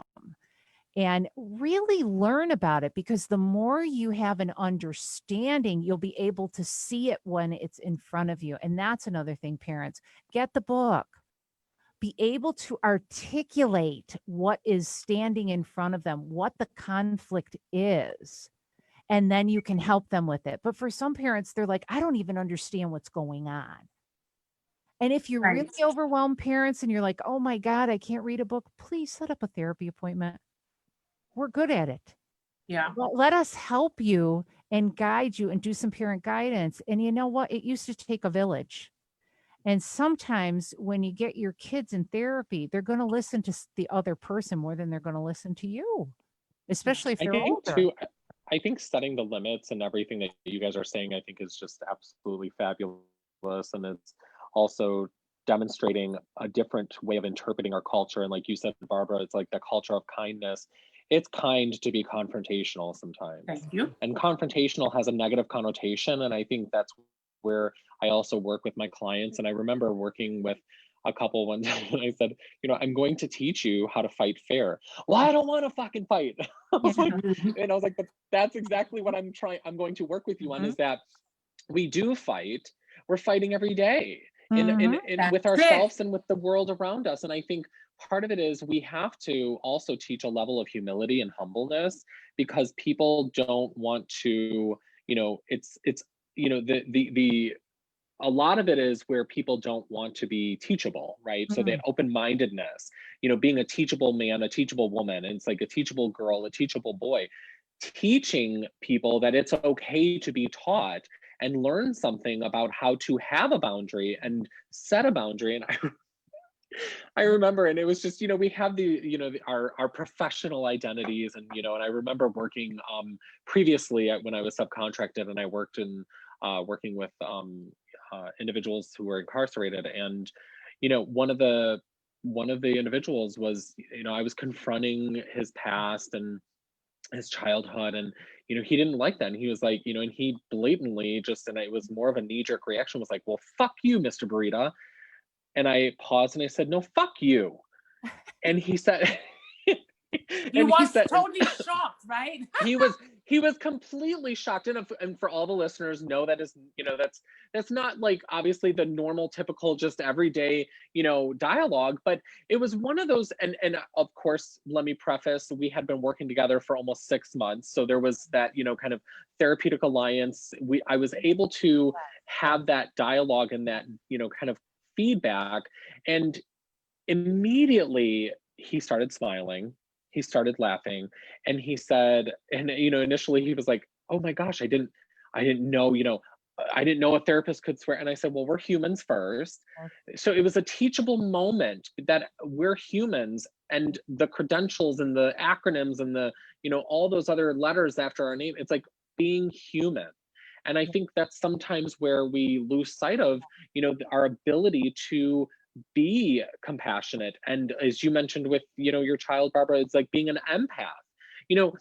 And really learn about it, because the more you have an understanding, you'll be able to see it when it's in front of you. And that's another thing, parents, get the book, be able to articulate what is standing in front of them, what the conflict is, and then you can help them with it. But for some parents, they're like, I don't even understand what's going on. And if you're really overwhelmed, parents, and you're like, oh my God, I can't read a book, please set up a therapy appointment. We're good at it. Yeah. Let us help you and guide you and do some parent guidance. And you know what? It used to take a village. And sometimes when you get your kids in therapy, they're going to listen to the other person more than they're going to listen to you, especially if they're older. I think setting the limits and everything that you guys are saying, I think is just absolutely fabulous. And it's also demonstrating a different way of interpreting our culture. And like you said, Barbara, it's like the culture of kindness. It's kind to be confrontational sometimes. Thank you. And confrontational has a negative connotation. And I think that's where I also work with my clients. And I remember working with a couple one time and I said, you know, I'm going to teach you how to fight fair. Well, I don't want to fucking fight. I was like, and I was like, but that's exactly what I'm going to work with you on, is that we do fight. We're fighting every day in with ourselves and with the world around us. And I think part of it is we have to also teach a level of humility and humbleness, because people don't want to, you know, it's, you know, a lot of it is where people don't want to be teachable, right? So that open-mindedness, you know, being a teachable man, a teachable woman, and it's like a teachable girl, a teachable boy, teaching people that it's okay to be taught and learn something about how to have a boundary and set a boundary. And I remember, and it was just, you know, we have the, you know, our professional identities, and, you know, and I remember working previously when I was subcontracted, and I worked in working with individuals who were incarcerated. And, you know, one of the individuals was, you know, I was confronting his past and his childhood, and, you know, he didn't like that. And he was like, you know, and he blatantly just, and it was more of a knee-jerk reaction, was like, well, fuck you, Mr. Burita. And I paused and I said, no, fuck you. And he said, he was totally shocked, right? he was completely shocked. And for all the listeners, know that is, you know, that's not like obviously the normal, typical, just everyday, you know, dialogue, but it was one of those. And of course, let me preface, we had been working together for almost 6 months. So there was that, you know, kind of therapeutic alliance. I was able to have that dialogue and that, you know, kind of feedback. And immediately he started smiling. He started laughing, and he said, and, you know, initially he was like, oh my gosh, I didn't know, you know, I didn't know a therapist could swear. And I said, well, we're humans first. So it was a teachable moment that we're humans, and the credentials and the acronyms and the, you know, all those other letters after our name, it's like being human. And I think that's sometimes where we lose sight of, you know, our ability to be compassionate. And as you mentioned with, you know, your child, Barbara, it's like being an empath, you know,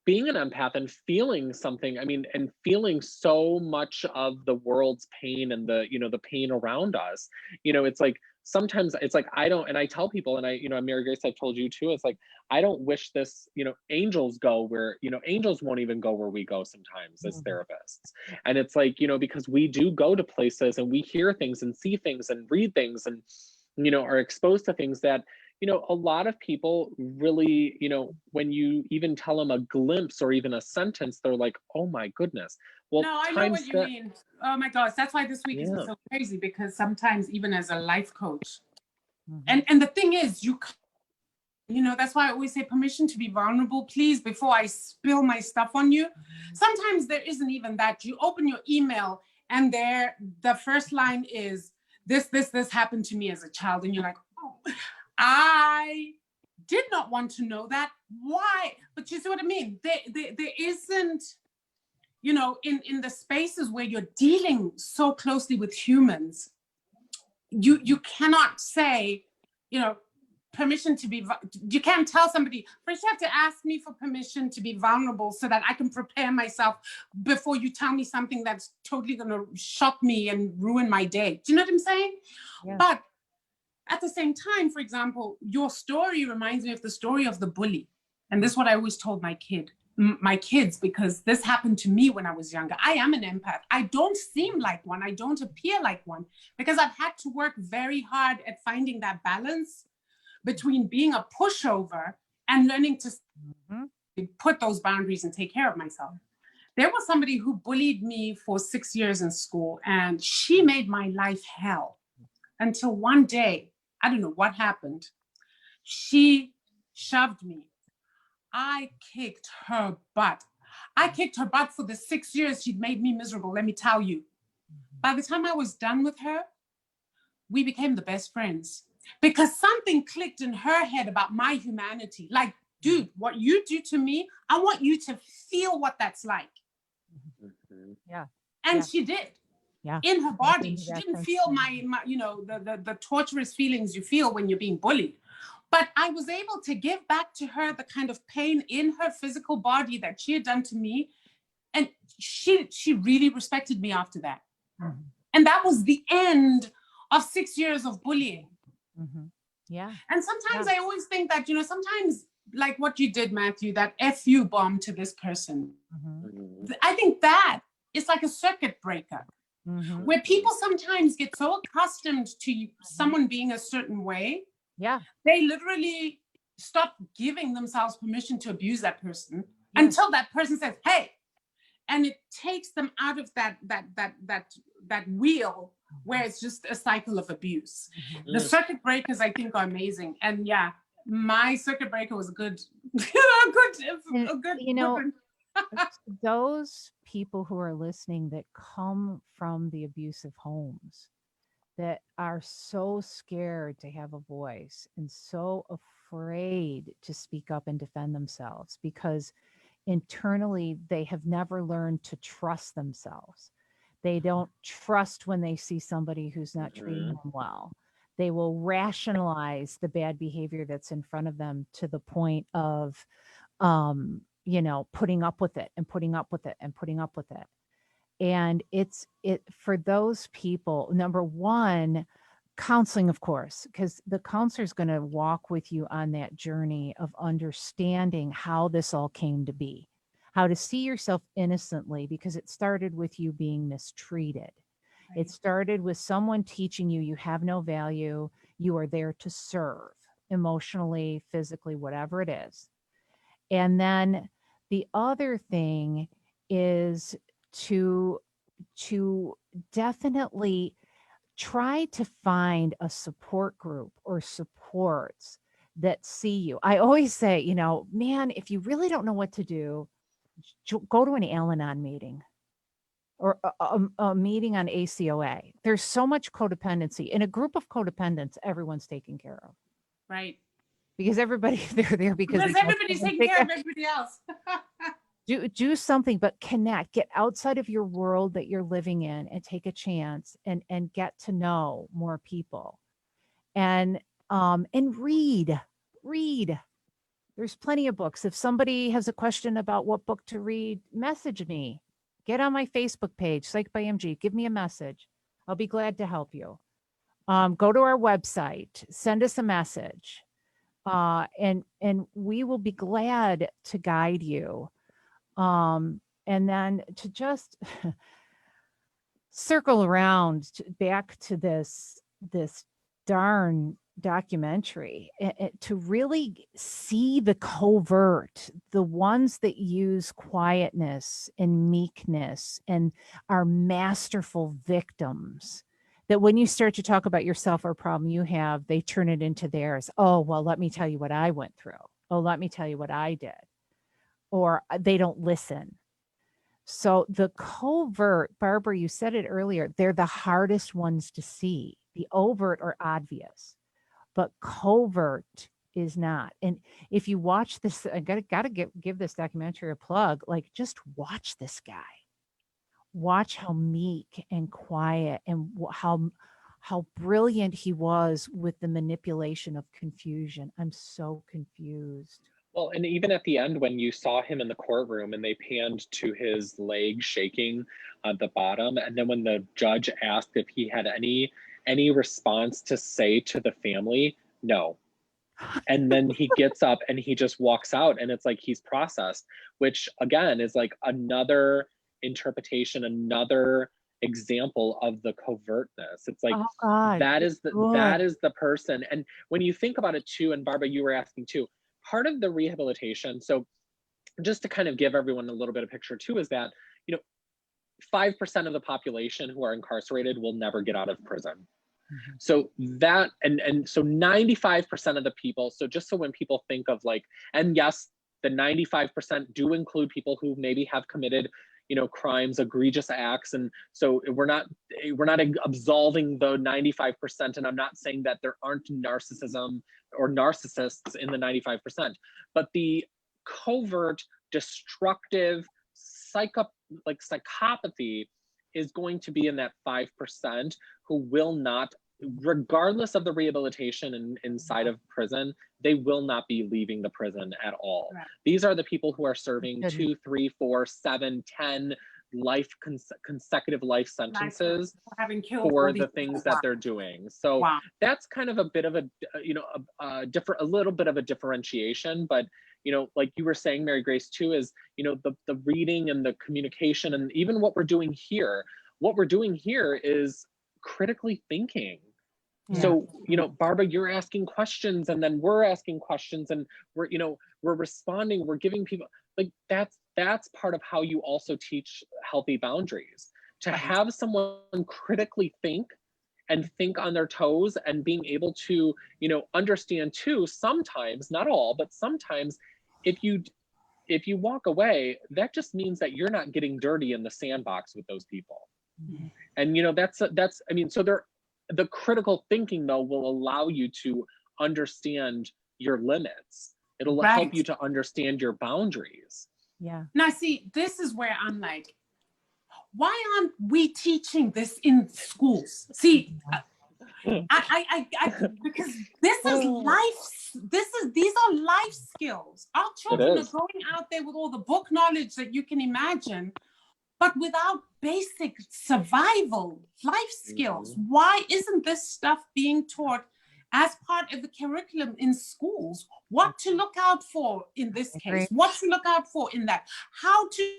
being an empath and feeling something, I mean, and feeling so much of the world's pain and the, you know, the pain around us, you know, it's like, sometimes it's like, I don't, and I tell people, and I, you know, Mary Grace, I've told you too, it's like, I don't wish this, you know, angels go where, you know, angels won't even go where we go sometimes as therapists. And it's like, you know, because we do go to places and we hear things and see things and read things and, you know, are exposed to things that, you know, a lot of people really, you know, when you even tell them a glimpse or even a sentence, they're like, oh my goodness. Well, no, I know what you mean. Oh my gosh, that's why this week is so crazy, because sometimes even as a life coach, and the thing is, you know, that's why I always say permission to be vulnerable, please, before I spill my stuff on you. Sometimes there isn't even that. You open your email and the first line is, this happened to me as a child. And you're like, oh, I did not want to know that. Why? But you see what I mean? There isn't, you know, in the spaces where you're dealing so closely with humans, you cannot say, you know, permission to be, you can't tell somebody, first you have to ask me for permission to be vulnerable so that I can prepare myself before you tell me something that's totally going to shock me and ruin my day. Do you know what I'm saying? Yeah. But at the same time, for example, your story reminds me of the story of the bully. And this is what I always told my kids, because this happened to me when I was younger. I am an empath. I don't seem like one. I don't appear like one, because I've had to work very hard at finding that balance between being a pushover and learning to put those boundaries and take care of myself. There was somebody who bullied me for 6 years in school, and she made my life hell until one day, I don't know what happened. She shoved me. I kicked her butt. I kicked her butt for the 6 years she'd made me miserable, let me tell you. By the time I was done with her, we became the best friends, because something clicked in her head about my humanity. Like, dude, what you do to me, I want you to feel what that's like. Yeah. And she did. Yeah. in her body. Making She that didn't feel my you know, the torturous feelings you feel when you're being bullied. But I was able to give back to her the kind of pain in her physical body that she had done to me. And she really respected me after that. Mhm. And that was the end of 6 years of bullying. Mhm. Yeah. And sometimes Yeah. I always think that, you know, sometimes like what you did, Matthew, that FU bomb to this person, Mhm. I think that is like a circuit breaker Mhm. where people sometimes get so accustomed to someone being a certain way, Yeah. they literally stop giving themselves permission to abuse that person Yes. until that person says, hey, and it takes them out of that wheel where it's just a cycle of abuse. Mhm. The circuit breakers, I think, are amazing. And yeah, my circuit breaker was a good, a good You know, weapon. those people who are listening that come from the abusive homes, that are so scared to have a voice and so afraid to speak up and defend themselves because internally they have never learned to trust themselves. They don't trust when they see somebody who's not treating them well. They will rationalize the bad behavior that's in front of them to the point of you know, putting up with it and putting up with it and putting up with it. And it for those people, number one, counseling, of course, because the counselor is going to walk with you on that journey of understanding how this all came to be, how to see yourself innocently, because it started with you being mistreated. It started with someone teaching you have no value, you are there to serve emotionally, physically, whatever it is. And then the other thing is to definitely try to find a support group or supports that see you. I always say, you know, man, if you really don't know what to do, go to an Al-Anon meeting or a meeting on ACOA. There's so much codependency. In a group of codependents, everyone's taken care of. Right. Because everybody, they're there because everybody's taking care of everybody else. do something, but connect, get outside of your world that you're living in and take a chance and get to know more people and read. There's plenty of books. If somebody has a question about what book to read, message me, get on my Facebook page, Psyched by MG, give me a message. I'll be glad to help you. Go to our website, send us a message, and we will be glad to guide you. And then to just circle around back to this darn documentary, to really see the covert, the ones that use quietness and meekness and are masterful victims, that when you start to talk about yourself or a problem you have, they turn it into theirs. Oh, well, let me tell you what I went through. Oh, let me tell you what I did. Or they don't listen. So the covert, Barbara, you said it earlier, they're the hardest ones to see. The overt are obvious, but covert is not. And if you watch this, I gotta give this documentary a plug. Like, just watch this guy. Watch how meek and quiet and how brilliant he was with the manipulation of confusion. I'm so confused. Well, and even at the end, when you saw him in the courtroom and they panned to his leg shaking at the bottom, and then when the judge asked if he had any response to say to the family, no. And then he gets up and he just walks out, and it's like he's processed, which again is like another interpretation, another example of the covertness. It's like, Oh God, that is the person. And when you think about it too, and Barbara, you were asking too, part of the rehabilitation, so just to kind of give everyone a little bit of picture too, is that, you know, 5% of the population who are incarcerated will never get out of prison. Mhm. So that, and so 95% of the people, so just so when people think of like, and yes, the 95% do include people who maybe have committed, you know, crimes, egregious acts. And so we're not absolving the 95%. And I'm not saying that there aren't narcissism or narcissists in the 95%, but the covert, destructive, psychopathy is going to be in that 5% who will not, regardless of the rehabilitation inside of prison, they will not be leaving the prison at all. Right. These are the people who are serving Goodness. 2, 3, 4, 7, 10 consecutive life sentences having killed for all these the things people. that they're doing. So Wow. that's kind of a bit of a, you know, a little bit of a differentiation. But, you know, like you were saying, Mary Grace, too, is, you know, the reading and the communication, and even what we're doing here. What we're doing here is critically thinking. Yeah. So, you know, Barbara, you're asking questions, and then we're asking questions, and we're, you know, we're responding, we're giving people, like, that's part of how you also teach healthy boundaries. To have someone critically think and think on their toes, and being able to, you know, understand too, sometimes, not all, but sometimes, if you walk away, that just means that you're not getting dirty in the sandbox with those people. Mhm. And, you know, that's, I mean, so the critical thinking, though, will allow you to understand your limits. It'll help Right. you to understand your boundaries. Yeah. Now, see, this is where I'm like, why aren't we teaching this in schools? See, because this is life. These are life skills. Our children are is. going out there with all the book knowledge that you can imagine, but without basic survival life skills. Mhm. Why isn't this stuff being taught as part of the curriculum in schools? What to look out for in this Agree. case? What to look out for in that? How to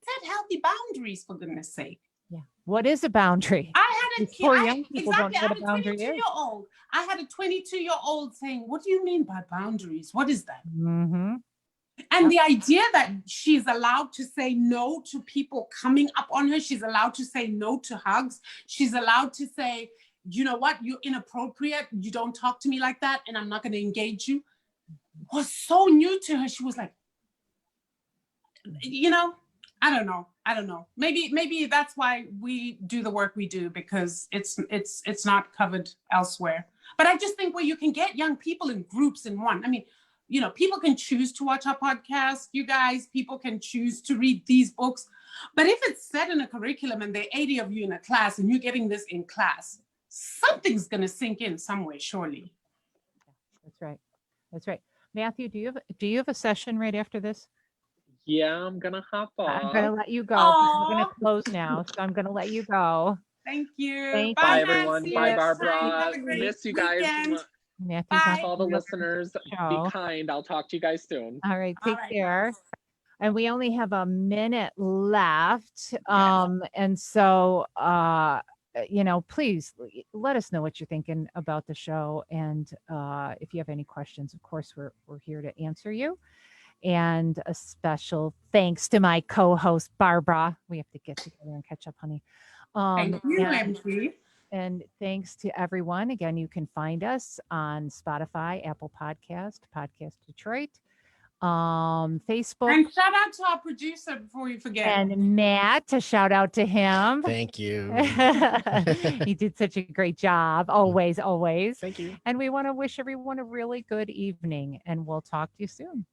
set healthy boundaries, for goodness sake. Yeah. What is a boundary? I had a These kid, poor young people don't know I what had a a boundary is. 22-year-old. I had a 22-year-old saying, "What do you mean by boundaries? What is that?" Mm-hmm. And the idea that she's allowed to say no to people coming up on her, she's allowed to say no to hugs, she's allowed to say, "You know what, you're inappropriate, you don't talk to me like that, and I'm not going to engage you," was so new to her. She was like, you know, I don't know. Maybe that's why we do the work we do, because it's not covered elsewhere. But I just think where you can get young people in groups in one. I mean, you know, people can choose to watch our podcast, you guys, people can choose to read these books. But if it's set in a curriculum and there are 80 of you in a class and you're getting this in class, something's going to sink in some way, surely. That's right. That's right. Matthew, do you have a session right after this? Yeah, I'm gonna hop off. I'm going to let you go. 'Cause we're going Aw. to close now. So I'm going to let you go. Thank you. Thank Bye, Bye, you. everyone. Nancy. Bye, Yes. Barbara. Have a great Miss you guys. weekend. Matthew's Bye. on All the the listeners, show. be kind. I'll talk to you guys soon. All right. All Take right, care. guys. And we only have a minute left. And so, you know, please let us know what you're thinking about the show. And if you have any questions, of course, we're here to answer you. And a special thanks to my co-host, Barbara. We have to get together and catch up, honey. Thank you, And, MG. and thanks to everyone. Again, you can find us on Spotify, Apple Podcast, Podcast Detroit, Facebook, And shout out to our producer before you forget. and Matt, a shout out to him. Thank you. He did such a great job. Always. Thank you. And we want to wish everyone a really good evening, and we'll talk to you soon.